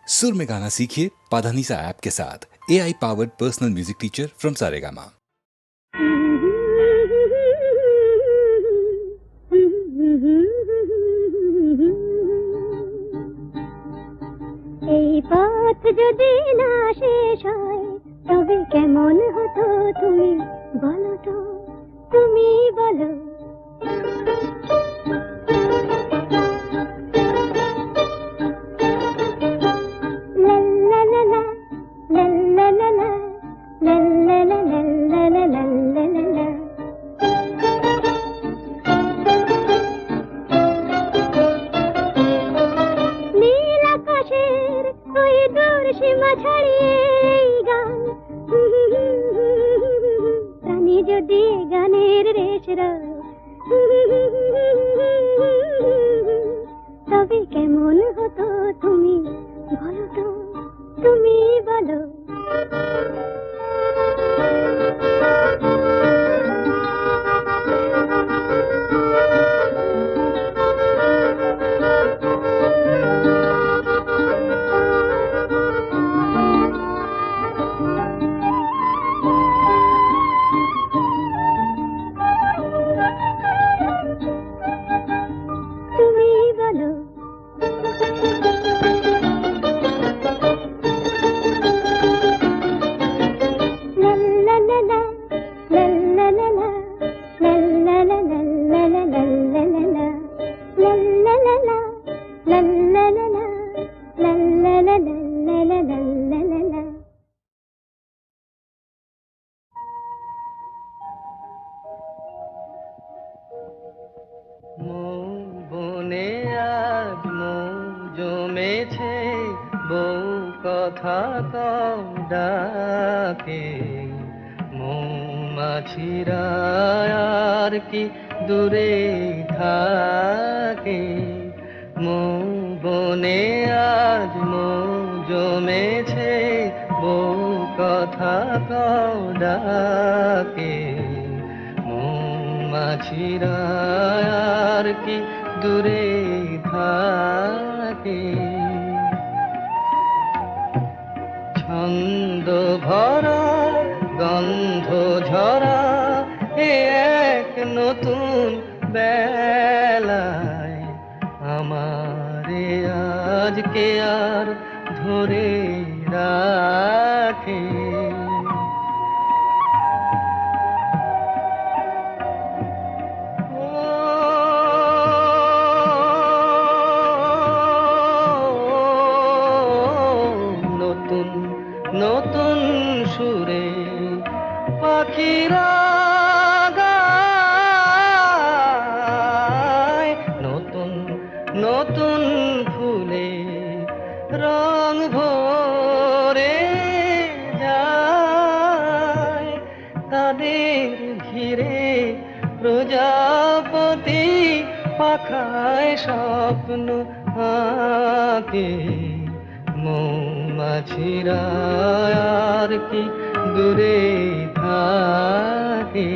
सुर में गाना सीखिए पाधानीसा ऐप के साथ। AI powered personal music teacher from Saregama. এই পথ যদি না শেষ হয় তবে কেমন হতো তুমি বলো তো, তুমি বলো। নীল আকাশের ওই দূর সীমা ছাড়িয়ে এই গান, প্রাণী যদি গানের রেশ রয় তবে কেমন হতো তুমি বলো তো, তুমি বলো। তুমি বলো। বনে আজ মৌ জমেছে, বউ কথা কও ডাকে। মৌমাছিরা আর কি দূরে থাকে। মৌ বনে আজ মৌ জমেছে, বউ কথা কও ডাকে। মৌমাছিরা আর কি দূরে থাকে। ছন্দ ভরা গন্ধ ঝরা এ এক নতুন বেলায় আমারে আজকে আর ধরে রাখে। নতুন নতুন সুরে পাখিরা গায়, নতুন নতুন ফুলে রং ভরে যায়। তাদের ঘিরে প্রজাপতি পাখায় স্বপ্ন আঁকে। মৌমাছিরা আর কি দূরে থাকে।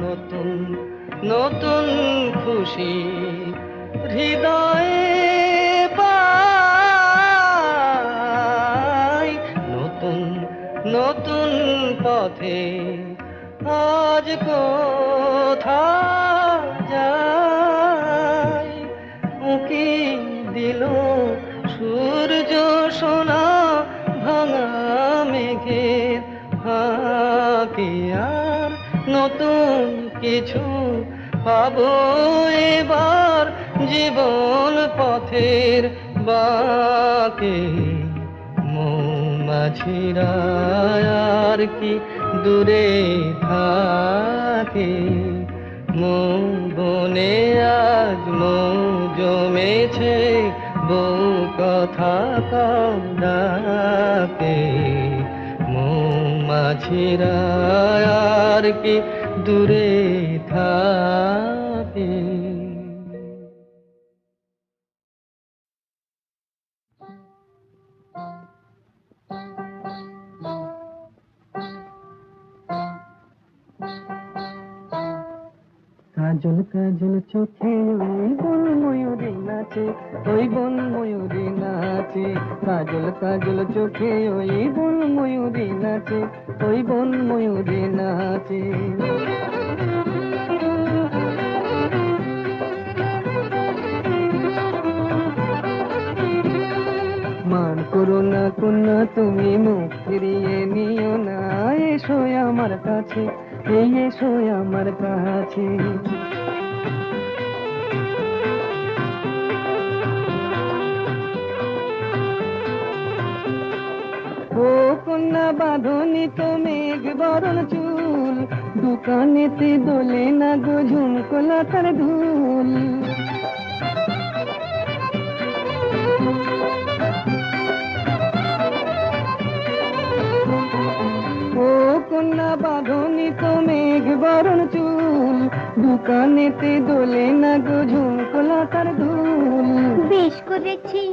নতুন নতুন খুশি হৃদয়ে পাই। নতুন নতুন পথে আজ কোথাও যাই। উঁকি দিল সূর্য সোনা ভাঙা মেঘের ফাঁকে। আর নতুন কিছু পাবো এবার জীবন পথের বাঁকে। মৌমাছিরা আর কি দূরে থাকে। মৌ বনে আজ মৌ জমেছে, বউ কথা কও ডাকে। মৌমাছিরা আর কি দূরে থাকে। কাজল কাজল চোখে ওই বন ময়ূরী নাচে, ওই বন ময়ূরী নাচে। কাজল কাজল চোখে ওই বন ময়ূরী নাচে, ওই বন ময়ূরী নাচে। মান করো না কন্যা তুমি, মুখ ফিরিয়ে নিও না, এসো আমার কাছে, এই এসো আমার কাছে। ও কন্যা বাঁধনি তো মেঘ বরণ চুল, দোকানেতে দোলে না গো ঝুমকোলা তার ধুল। ও কন্যা বাঁধনি তো মেঘ বরণ চুল, দোকানেতে দোলে না গো ঝুমকোলা তার ধুল। বেশ করেছি,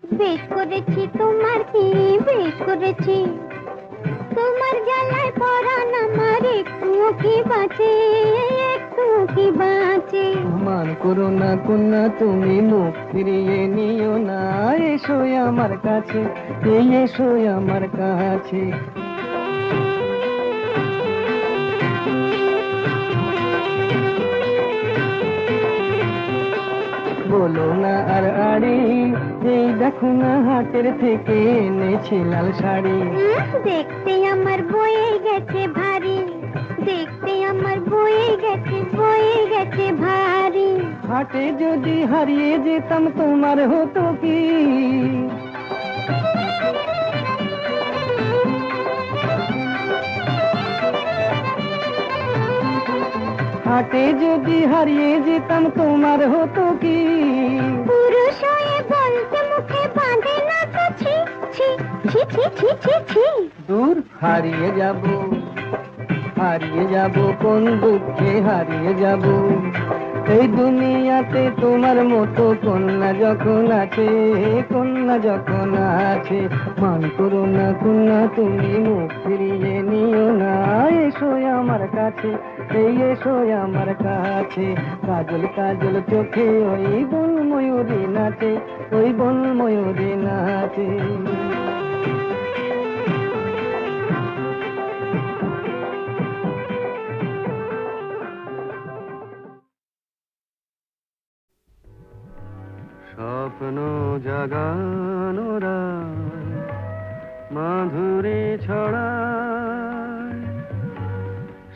বেশ করেছি তোমার কি, বেশ করেছি তোমার জ্বালায় পরাণ আমার একটুও কি বাঁচে, একটুও কি বাঁচে। মান করো না কন্যা তুমি, মুখ ফিরিয়ে নিও না, এসো আমার কাছে, এই এসো আমার কাছে। বলো না আর আড়ি, এই দেখো না হাটের থেকে এনেছি লাল শাড়ি। দেখতে আমার বয়ে গেছে ভারী, দেখতে আমার বয়ে গেছে, বয়ে গেছে ভারী। হাটে যদি হারিয়ে যেতাম তোমার হতো কি, হাটে যদি হারিয়ে যেতাম তোমার হতো কি। পুরুষ হয়ে বলতে মুখে বাঁধে না তো ছি ছি ছি ছি ছি ছি ছি। দূর হারিয়ে যাব, হারিয়ে যাব কোন দুঃখে হারিয়ে যাব। এই দুনিয়াতে তোমার মতো কন্যা যখন আছে, কন্যা যখন আছে। মান করো না কন্যা তুমি, মুখ ফিরিয়ে নিও না, এসো আমার কাছে, এই এসো আমার কাছে। কাজল কাজল চোখে ওই বন ময়ূরী নাচে, ওই বন ময়ূরী নাচে। স্বপ্ন জাগানোরা মাধুরী ছড়ায়,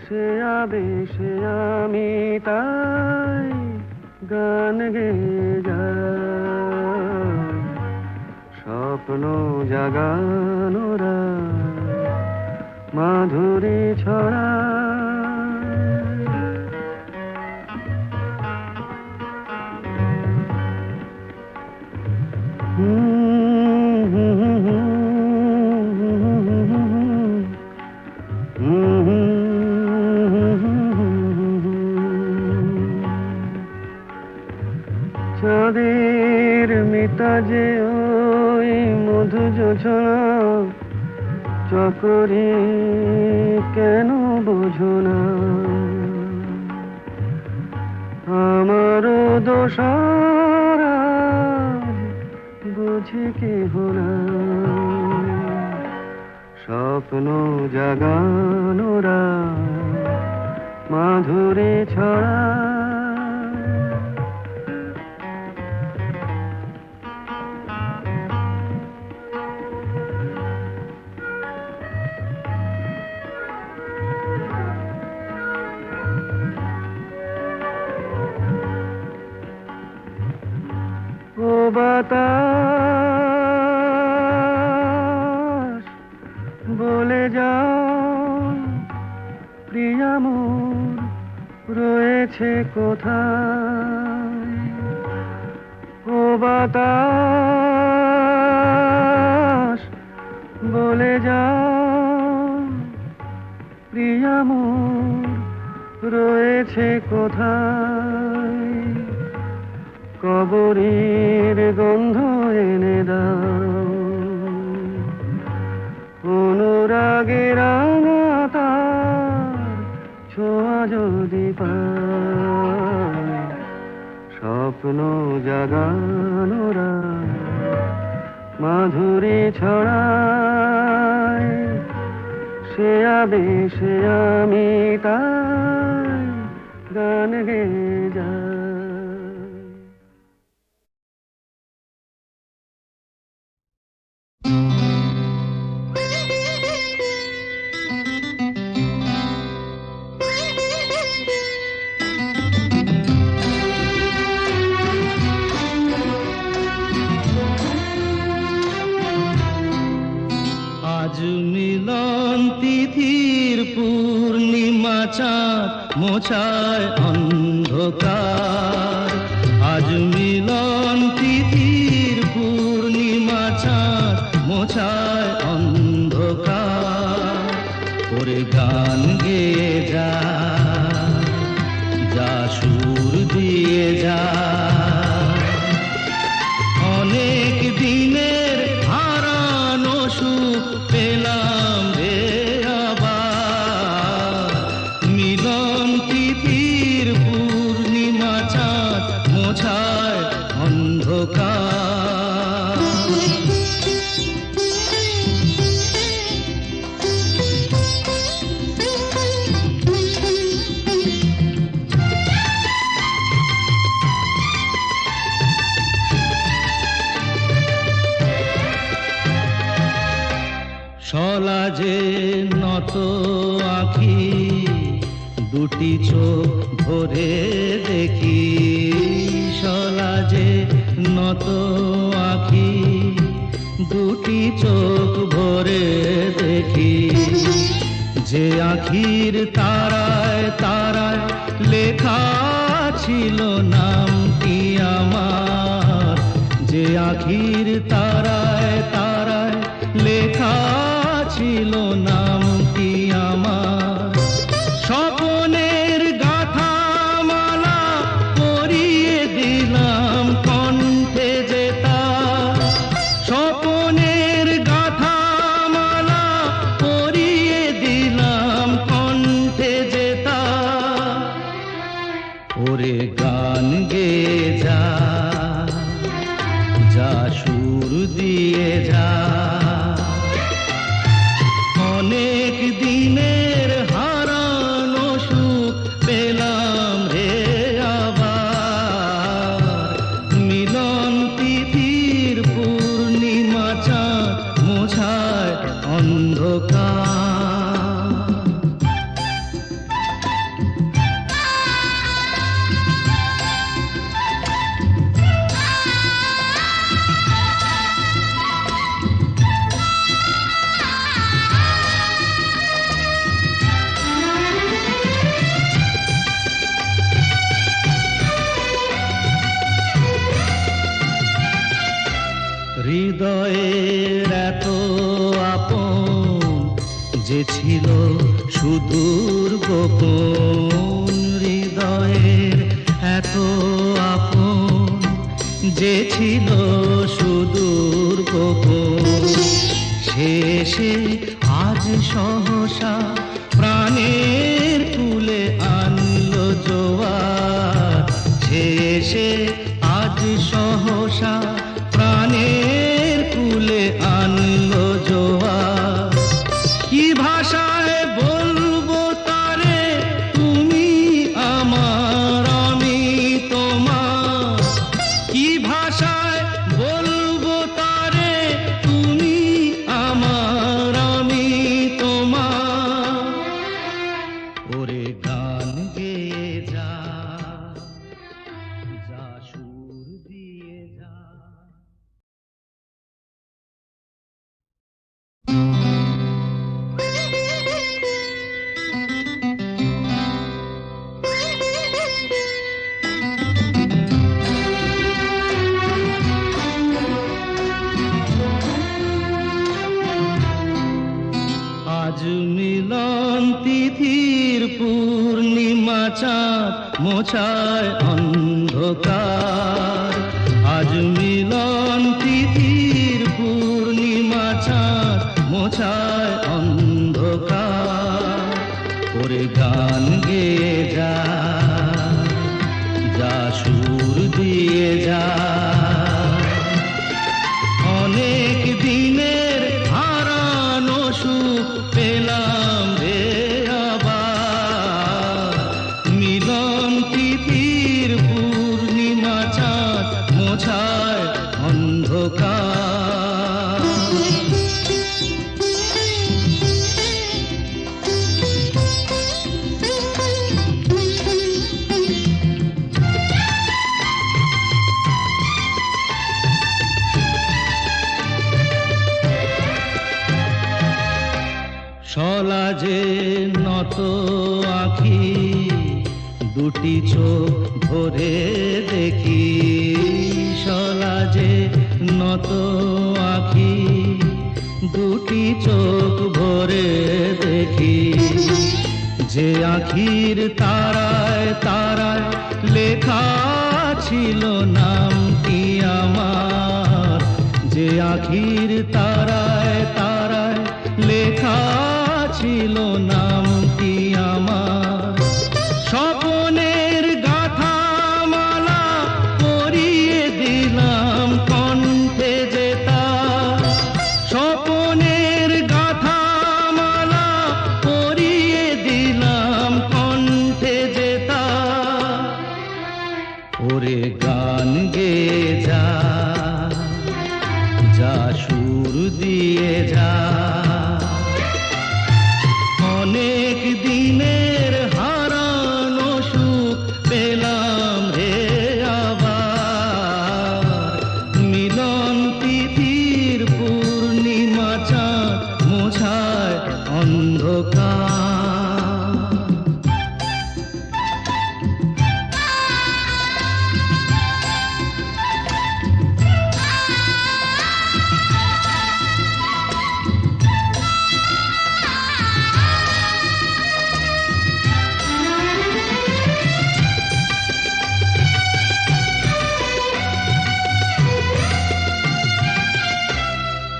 সে আবেশে আমি তাই গান গেয়ে যাই। স্বপ্ন জাগানোরা মাধুরী ছড়ায়। চাঁদের মিতাজে ওই মধু যোছনা, চকরি কেন বোঝো না। আমারও দোষারা বুঝি কেহ না। স্বপ্ন জাগানোরা মাধুরী ছড়া। ও বাতাস বলে যাও, প্রিয়া মোর রয়েছে কোথায়। ও বাতাস বলে যাও, প্রিয়া মোর রয়েছে কোথায়। কবরের গন্ধ এনে দাও, অনুরাগের রাঙা তার ছোঁয়া যদি পাই। শুনো জাগানোরা মাধুরী ছড়ায়, সে আবেশে আমি তাই গান গেয়ে যাই। আজ মিলন তিথির পূর্ণিমা চাঁদ মোছায় অন্ধকার। আজ মিলন তিথির পূর্ণিমা চাঁদ মোছায় অন্ধকার। ওরে গান গেয়ে যা, যা সুর দিয়ে যা, অনেক দিনের হারানো সুখ পেলাম রে আবার। মিলন তিথির পূর্ণিমা চাঁদ মোছায় অন্ধকার। সলাজে নত আঁখি, দুটি চোখ ভরে দেখি। সলাজে নত আঁখি, দুটি চোখ ভরে দেখি। যে আঁখির তারায় তারায় লেখা ছিল নামটি আমার। যে আঁখির তারায় তারায় লেখা ছিল নামটি আমার। স্বপনের গাথা মালা পরিয়ে দিলাম কণ্ঠে যেতা। স্বপনের গাথা মালা পরিয়ে দিলাম কণ্ঠে যেতা। ওরে গান গেয়ে যা, যা সুর দিয়ে যা, অনেক দিনের হারানো সুখ পেলাম রে আবার। মিলন তিথির পূর্ণিমা চাঁদ মোছায় অন্ধকার। হৃদয়ের এত আপন যে ছিল সুদূর গোপন। হৃদয়ের এত আপন যে ছিল সুদূর গোপন। শেষে আজ সহসা প্রাণের কুলে আনলো জোয়ার। শেষে আজ সহসা প্রাণের কুলে আনলো জোয়ার। কি ভাষায় বলবো তারে তুমি আমার আমি তোমার। কি ভাষায় বলবো তারে তুমি আমার আমি তোমার। ওরে গান গেয়ে যা, যা সুর দিয়ে যা। আজ মিলন তিথির পূর্ণিমা চাঁদ মোছায় অন্ধকার। আজ মিলন তিথির পূর্ণিমা চাঁদ মোছায় অন্ধকার। ওরে গান গেয়ে যা, যা সুর দিয়ে যা। অনেক দিনের হারানো সুখ পেলাম রে আবার, মিলন তিথির পূর্ণিমা চাঁদ মোছায় অন্ধকার। সলাজে নত আঁখি দুটি চোখ ভরে দেখি, সলাজে নত আঁখি দুটি চোখ ভরে দেখি, যে আঁখির তারায় তারায় লেখা ছিল নামটি আমার, যে আঁখির তারায় তারায় লেখা ছিল নামটি আমার। স্বপনের গাথা মালা পরিয়ে দিলাম কণ্ঠে যেতা, স্বপনের গাথা মালা পরিয়ে দিলাম কণ্ঠে যেতা। ওরে গান গেয়ে যা, যা সুর দিয়ে যা। অনেক দিনের হারানো সুখ পেলাম রে আবার, মিলন তিথির পূর্ণিমা চাঁদ মোছায় অন্ধকার।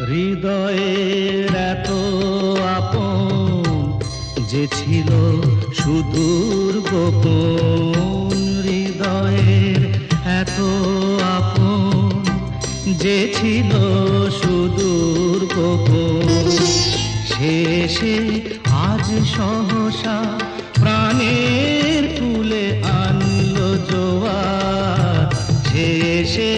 হৃদয়ের এত আপন যে ছিল সুদূর গোপন, হৃদয়ের এত আপন যে ছিল সুদূর গোপন, শেষে আজ সহসা প্রাণের কুলে আনলো জোয়ার, শেষে